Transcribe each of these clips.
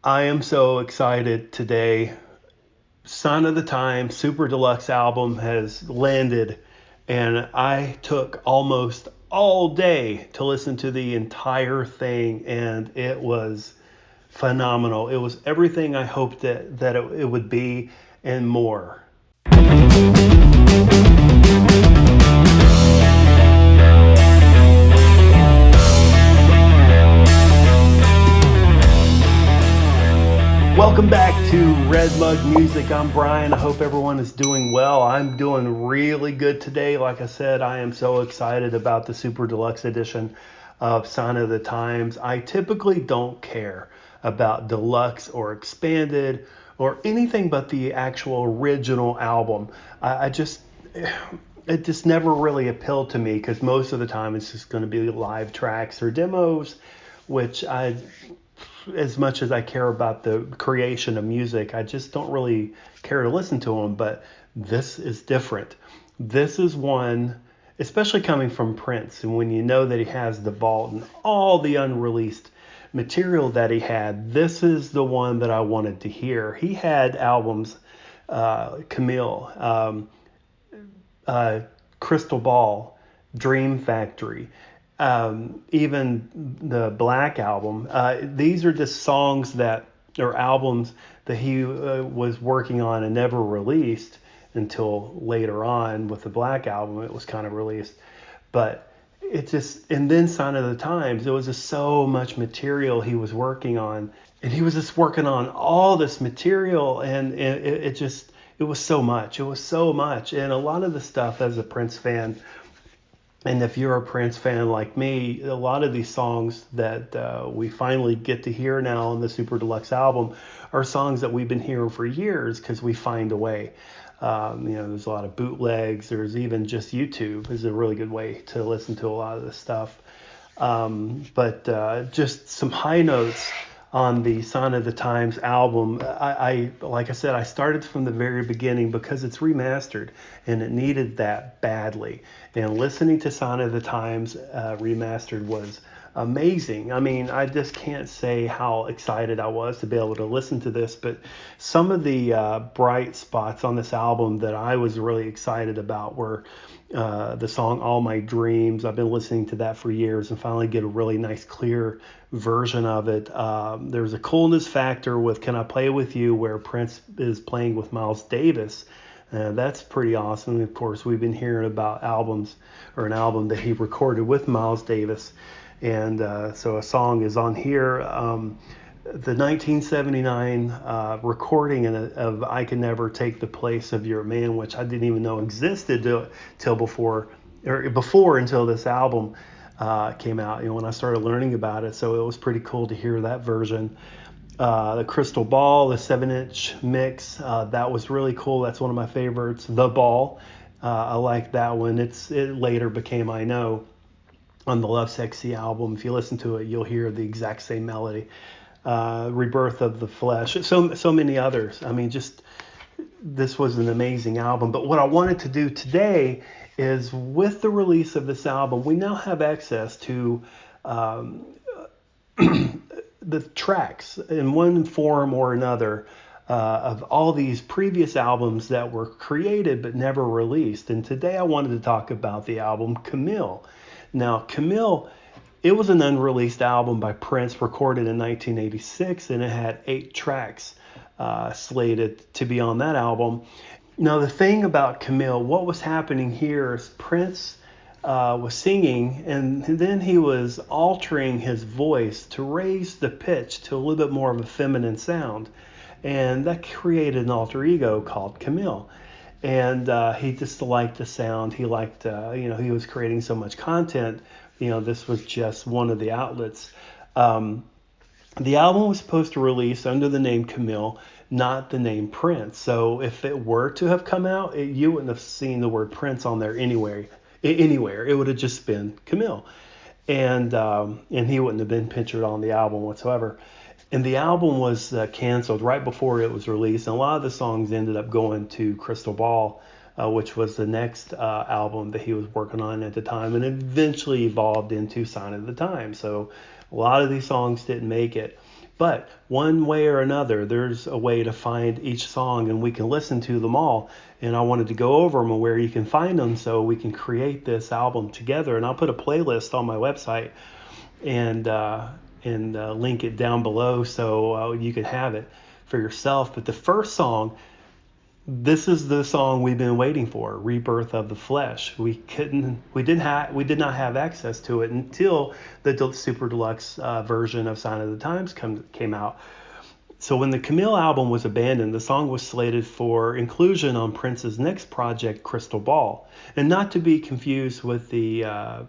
I am so excited today. Sign of the Time Super Deluxe album has landed, and I took almost all day to listen to the entire thing, and it was phenomenal. It was everything I hoped that it would be and more. Welcome back to Red Mug Music. I'm Brian. I hope everyone is doing well. I'm doing really good today. Like I said, I am so excited about the Super Deluxe edition of Sign of the Times. I typically don't care about deluxe or expanded or anything but the actual original album. I just it just never really appealed to me because most of the time it's just going to be live tracks or demos, which as much as I care about the creation of music, I just don't really care to listen to them. But this is different. This is one, especially coming from Prince, and when you know that he has the vault and all the unreleased material that he had, this is the one that I wanted to hear. He had albums, Camille, uh, Crystal Ball, Dream Factory, even the Black album. These are just songs that or albums that he was working on and never released until later on with the Black album. It was kind of released, but it just and then Sign of the Times. There was just so much material he was working on, and he was just working on all this material, and it just it was so much. It was so much, and a lot of the stuff as a Prince fan. And if you're a Prince fan like me, a lot of these songs that we finally get to hear now on the Super Deluxe album are songs that we've been hearing for years because we find a way. There's a lot of bootlegs. There's even just YouTube is a really good way to listen to a lot of this stuff. But just some high notes on the Sign of the Times album. I like I said, I started from the very beginning because it's remastered and it needed that badly. And listening to Sign of the Times remastered was amazing. I mean, I just can't say how excited I was to be able to listen to this, but some of the bright spots on this album that I was really excited about were the song All My Dreams. I've been listening to that for years and finally get a really nice, clear version of it. There's a coolness factor with Can I Play With You, where Prince is playing with Miles Davis. That's pretty awesome. Of course, we've been hearing about an album that he recorded with Miles Davis. And so a song is on here. The 1979 recording of I Can Never Take the Place of Your Man, which I didn't even know existed till before until this album came out, when I started learning about it. So it was pretty cool to hear that version. The Crystal Ball, the 7-inch mix, that was really cool. That's one of my favorites. The Ball, I like that one. It later became I Know on the Love Sexy album. If you listen to it, you'll hear the exact same melody. Rebirth of the Flesh, so many others. I mean, just this was an amazing album. But what I wanted to do today is, with the release of this album, we now have access to the tracks in one form or another of all these previous albums that were created but never released. And today I wanted to talk about the album Camille. Now, Camille, it was an unreleased album by Prince, recorded in 1986, and it had 8 tracks slated to be on that album. Now, the thing about Camille, what was happening here is Prince was singing, and then he was altering his voice to raise the pitch to a little bit more of a feminine sound. And that created an alter ego called Camille. And he just liked the sound. He liked, he was creating so much content. This was just one of the outlets. The album was supposed to release under the name Camille, not the name Prince. So if it were to have come out, you wouldn't have seen the word Prince on there anywhere. It would have just been Camille. And he wouldn't have been pictured on the album whatsoever. And the album was canceled right before it was released. And a lot of the songs ended up going to Crystal Ball, which was the next album that he was working on at the time, and eventually evolved into Sign of the Times. So a lot of these songs didn't make it. But one way or another, there's a way to find each song and we can listen to them all. And I wanted to go over them and where you can find them so we can create this album together. And I'll put a playlist on my website and link it down below so you can have it for yourself. But the first song, this is the song we've been waiting for, Rebirth of the Flesh. We did not have access to it until the Super Deluxe version of Sign of the Times came out. So when the Camille album was abandoned, the song was slated for inclusion on Prince's next project, Crystal Ball, and not to be confused with the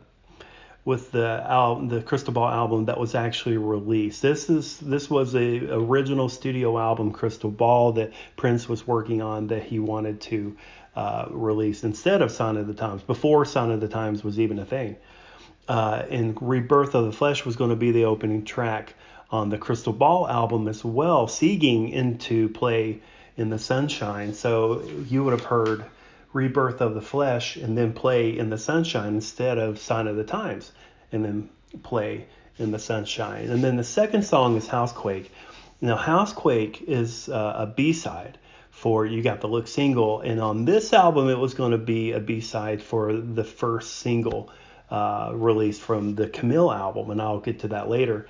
Crystal Ball album that was actually released. This was a original studio album, Crystal Ball, that Prince was working on that he wanted to release instead of Sign of the Times, before Sign of the Times was even a thing. And Rebirth of the Flesh was going to be the opening track on the Crystal Ball album as well, seguing into Play in the Sunshine. So you would have heard Rebirth of the Flesh and then Play in the Sunshine instead of Sign of the Times and then Play in the Sunshine. And then the second song is Housequake. Now Housequake is a B-side for You Got the Look single, and on this album it was going to be a B-side for the first single released from the Camille album, and I'll get to that later.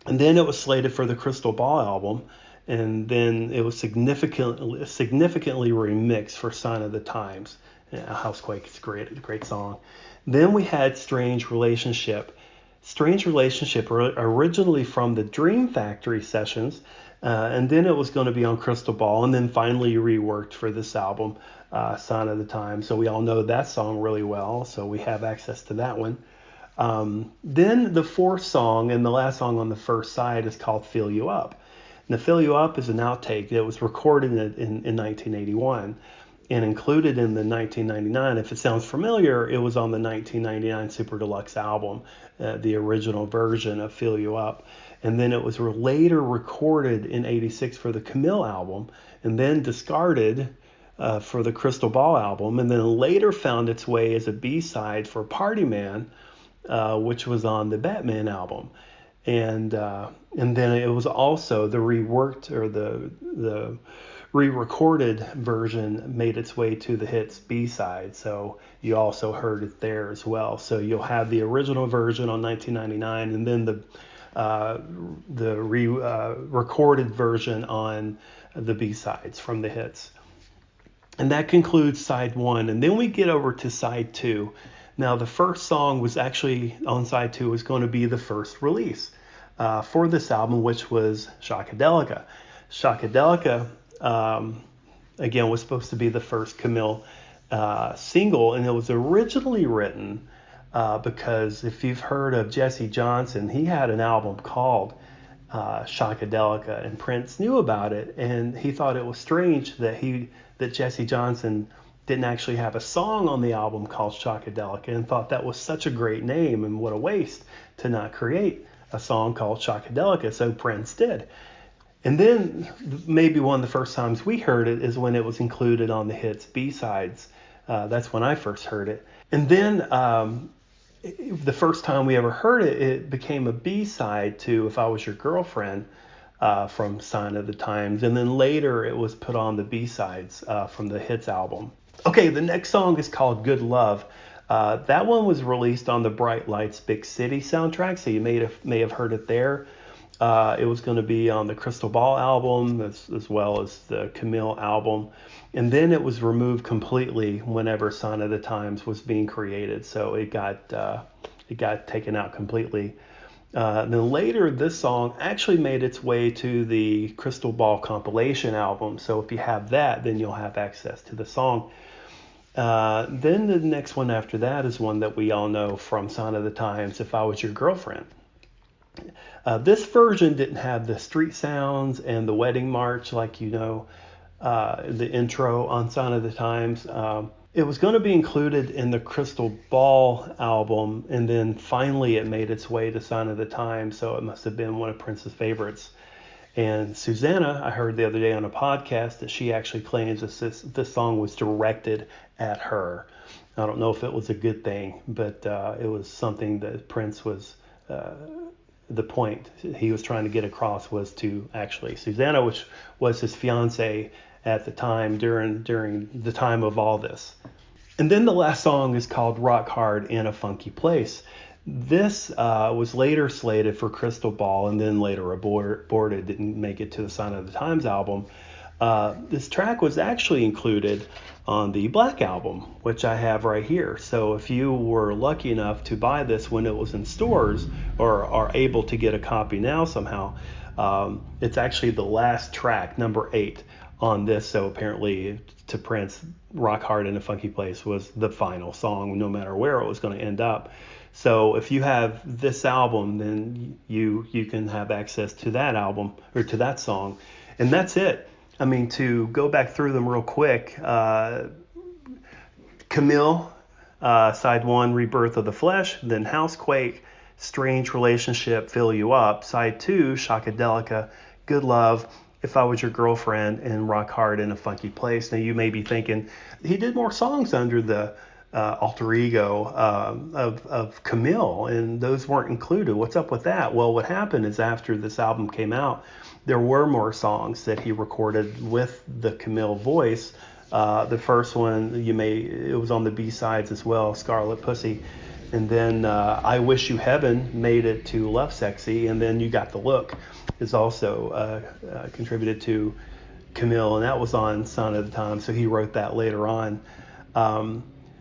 And then it was slated for the Crystal Ball album, and then it was significantly remixed for Sign of the Times. Housequake is a great song. Then we had Strange Relationship. Strange Relationship originally from the Dream Factory sessions, and then it was going to be on Crystal Ball, and then finally reworked for this album, Sign of the Times. So we all know that song really well, so we have access to that one. Then the fourth song and the last song on the first side is called Fill You Up. Now, Fill You Up is an outtake that was recorded in 1981 and included in the 1999. If it sounds familiar, it was on the 1999 Super Deluxe album, the original version of Fill You Up. And then it was later recorded in 86 for the Camille album and then discarded for the Crystal Ball album, and then later found its way as a B-side for Party Man, which was on the Batman album. And then it was also the reworked or the re-recorded version made its way to the hits B-side. So you also heard it there as well. So you'll have the original version on 1999 and then the recorded version on the B-sides from the hits. And that concludes side one. And then we get over to side two. Now, the first song was actually on side two was going to be the first release for this album, which was Shockadelica. Shockadelica, again, was supposed to be the first Camille single, and it was originally written because if you've heard of Jesse Johnson, he had an album called Shockadelica, and Prince knew about it, and he thought it was strange that Jesse Johnson didn't actually have a song on the album called Shockadelica, and thought that was such a great name and what a waste to not create a song called Shockadelica. So Prince did. And then maybe one of the first times we heard it is when it was included on the hits B-sides. That's when I first heard it. And then the first time we ever heard it, it became a B-side to If I Was Your Girlfriend from Sign of the Times. And then later it was put on the B-sides from the hits album. Okay, the next song is called Good Love. That one was released on the Bright Lights Big City soundtrack, so you may have heard it there. It was going to be on the Crystal Ball album as well as the Camille album. And then it was removed completely whenever Sign of the Times was being created, so it got taken out completely. Then later, this song actually made its way to the Crystal Ball compilation album. So if you have that, then you'll have access to the song. Then the next one after that is one that we all know from Sign of the Times, If I Was Your Girlfriend. This version didn't have the street sounds and the wedding march like the intro on Sign of the Times. It was going to be included in the Crystal Ball album, and then finally it made its way to Sign of the Times, so it must have been one of Prince's favorites. And Susanna, I heard the other day on a podcast that she actually claims that this song was directed at her. I don't know if it was a good thing, but it was something that Prince was the point he was trying to get across was to actually Susanna, which was his fiance at the time during the time of all this. And then the last song is called Rock Hard in a Funky Place. This was later slated for Crystal Ball and then later aborted, didn't make it to the Sign of the Times album. This track was actually included on the Black album, which I have right here. So if you were lucky enough to buy this when it was in stores or are able to get a copy now somehow, it's actually the last track, number 8 on this. So apparently to Prince, Rock Hard in a Funky Place was the final song, no matter where it was going to end up. So if you have this album, then you can have access to that album or to that song. And that's it. I mean, to go back through them real quick, Camille, side 1, Rebirth of the Flesh, then Housequake, Strange Relationship, Fill You Up, side 2, Shockadelica, Good Love, If I Was Your Girlfriend, and Rock Hard in a Funky Place. Now you may be thinking, he did more songs under the alter ego of Camille, and those weren't included. What's up with that? Well, what happened is after this album came out, there were more songs that he recorded with the Camille voice. The first one, it was on the B-sides as well, Scarlet Pussy. And then I Wish You Heaven made it to Love Sexy. And then You Got the Look is also contributed to Camille, and that was on Sign of the Times. So he wrote that later on.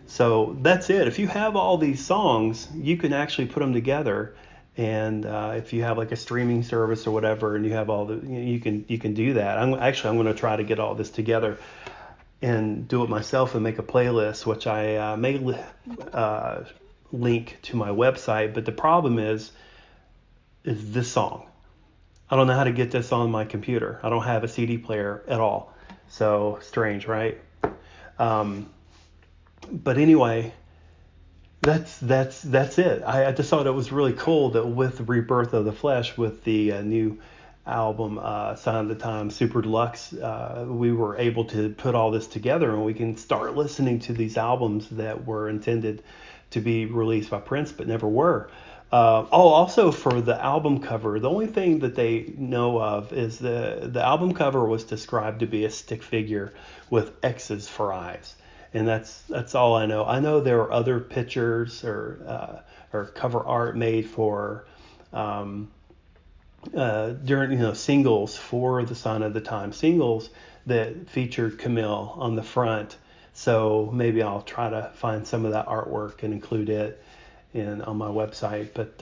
So that's it. If you have all these songs, you can actually put them together. And if you have like a streaming service or whatever, and you have all you can do that. I'm going to try to get all this together and do it myself and make a playlist, which I may link to my website. But the problem is this song. I don't know how to get this on my computer. I don't have a CD player at all. So strange, right? But anyway, that's it. I just thought it was really cool that with Rebirth of the Flesh, with the new album Sign of the Times Super Deluxe, we were able to put all this together, and we can start listening to these albums that were intended to be released by Prince but never were. Also for the album cover, the only thing that they know of is the album cover was described to be a stick figure with X's for eyes. And that's all I know. I know there are other pictures or cover art made for during singles for the Sign of the Times singles that featured Camille on the front. So maybe I'll try to find some of that artwork and include it on my website. But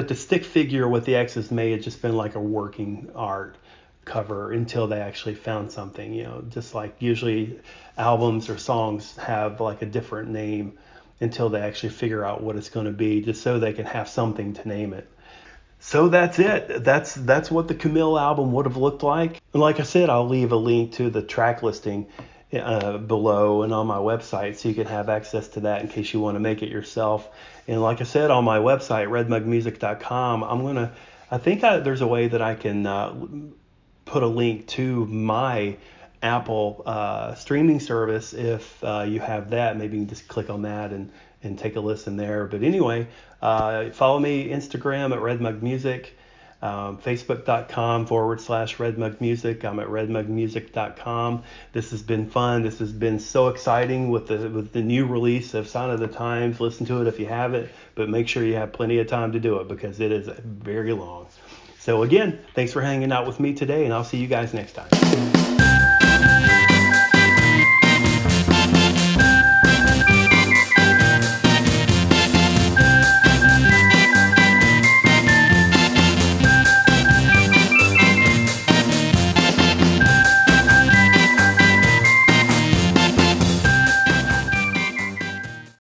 the stick figure with the X's may have just been like a working art cover until they actually found something, just like usually albums or songs have like a different name until they actually figure out what it's going to be, just so they can have something to name it. So that's it. That's what the Camille album would have looked like. And like I said, I'll leave a link to the track listing below and on my website, so you can have access to that in case you want to make it yourself. And like I said, on my website, redmugmusic.com, I think there's a way that I can put a link to my Apple streaming service. If you have that, maybe you can just click on that and take a listen there. But anyway, follow me Instagram at redmugmusic, facebook.com/redmugmusic. I'm at redmugmusic.com. This has been fun. This has been so exciting with the new release of Sign of the Times. Listen to it if you haven't, but make sure you have plenty of time to do it because it is very long. So again, thanks for hanging out with me today, and I'll see you guys next time.